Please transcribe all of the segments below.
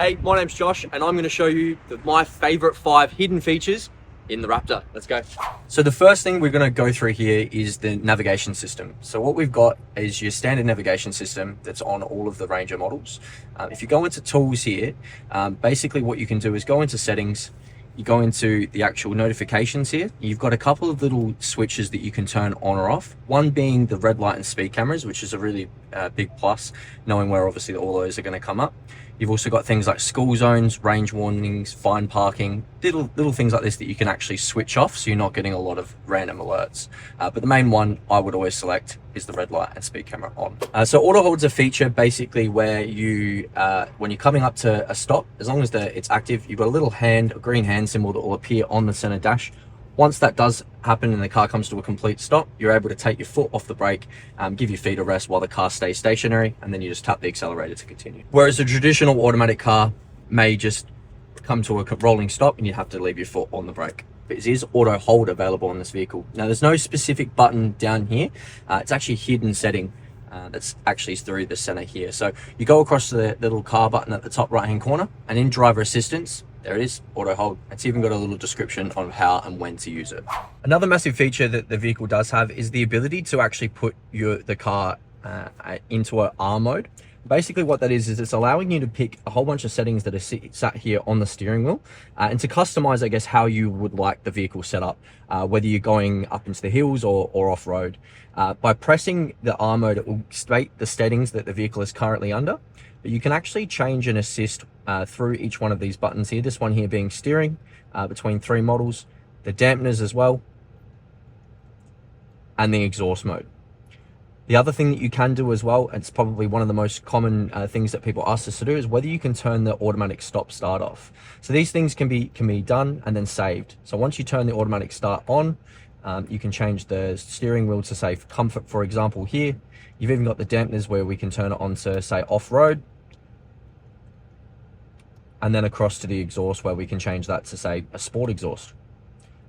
Hey, my name's Josh, and I'm going to show you my favorite 5 hidden features in the Raptor. Let's go. So the first thing we're going to go through here is the navigation system. So what we've got is your standard navigation system that's on all of the Ranger models. If you go into tools here, basically what you can do is go into settings. You go into the actual notifications here. You've got a couple of little switches that you can turn on or off. One being the red light and speed cameras, which is a really big plus, knowing where obviously all those are going to come up. You've also got things like school zones, range warnings, fine parking, little things like this that you can actually switch off, so you're not getting a lot of random alerts. But the main one I would always select is the red light and speed camera on. So auto hold's a feature basically where you, when you're coming up to a stop, as long as it's active, you've got a little hand, a green hand symbol that will appear on the center dash. Once that does happen and the car comes to a complete stop, you're able to take your foot off the brake, give your feet a rest while the car stays stationary, and then you just tap the accelerator to continue. Whereas a traditional automatic car may just come to a rolling stop and you have to leave your foot on the brake. But it is auto hold available on this vehicle. Now there's no specific button down here. It's actually a hidden setting that's actually through the center here. So you go across to the little car button at the top right hand corner, and in driver assistance, there it is, auto hold. It's even got a little description on how and when to use it. Another massive feature that the vehicle does have is the ability to actually put the car into an R mode. Basically what that is it's allowing you to pick a whole bunch of settings that are sat here on the steering wheel and to customize, I guess, how you would like the vehicle set up, whether you're going up into the hills or off-road. By pressing the R mode, it will state the settings that the vehicle is currently under, but you can actually change and assist through each one of these buttons here. This one here being steering between 3 models, the dampeners as well, and the exhaust mode. The other thing that you can do as well, and it's probably one of the most common things that people ask us to do, is whether you can turn the automatic stop start off. So these things can be done and then saved. So once you turn the automatic start on, you can change the steering wheel to say comfort, for example, here. You've even got the dampeners where we can turn it on to say off-road, and then across to the exhaust where we can change that to say a sport exhaust.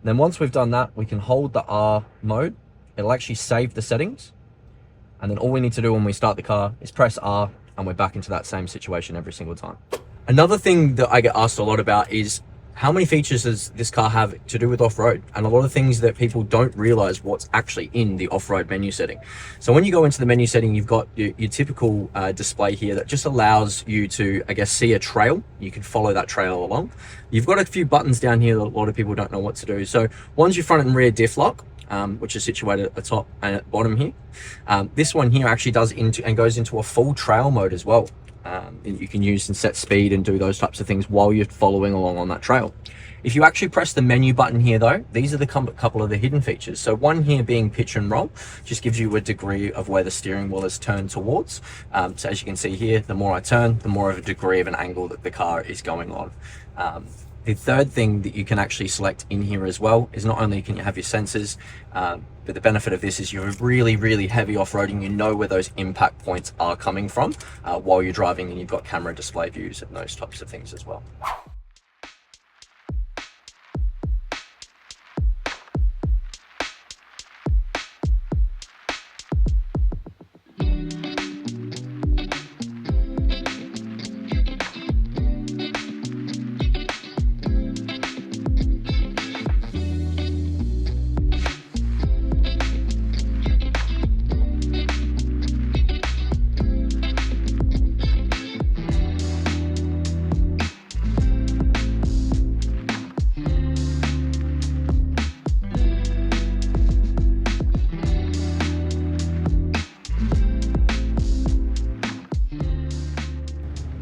And then once we've done that, we can hold the R mode. It'll actually save the settings. And then all we need to do when we start the car is press R, and we're back into that same situation every single time. Another thing that I get asked a lot about is how many features does this car have to do with off-road? And a lot of things that people don't realize what's actually in the off-road menu setting. So when you go into the menu setting, you've got your typical display here that just allows you to, I guess, see a trail. You can follow that trail along. You've got a few buttons down here that a lot of people don't know what to do. So one's your front and rear diff lock, which is situated at the top and at the bottom here. This one here actually goes into a full trail mode as well. You can use and set speed and do those types of things while you're following along on that trail. If you actually press the menu button here though, these are the couple of the hidden features. So one here being pitch and roll, just gives you a degree of where the steering wheel is turned towards. So as you can see here, the more I turn, the more of a degree of an angle that the car is going on. The third thing that you can actually select in here as well is not only can you have your sensors, but the benefit of this is you're really heavy off-roading, you know where those impact points are coming from while you're driving, and you've got camera display views and those types of things as well.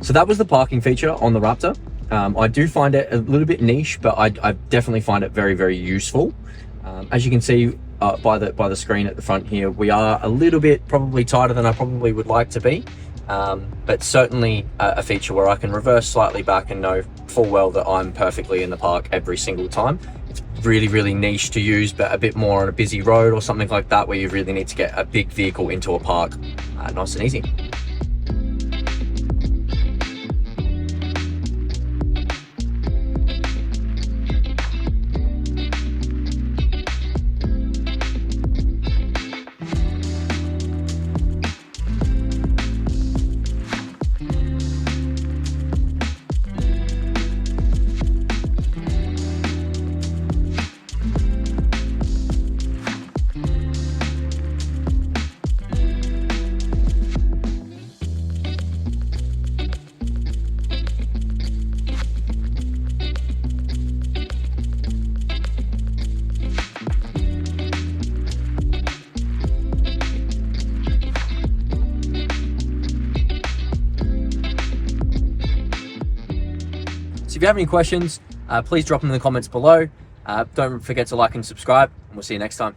So that was the parking feature on the Raptor. I do find it a little bit niche, but I definitely find it very useful. As you can see by the screen at the front here, we are a little bit probably tighter than I probably would like to be, but certainly a feature where I can reverse slightly back and know full well that I'm perfectly in the park every single time. It's really niche to use, but a bit more on a busy road or something like that where you really need to get a big vehicle into a park nice and easy. if you have any questions, please drop them in the comments below. Don't forget to like and subscribe, and we'll see you next time.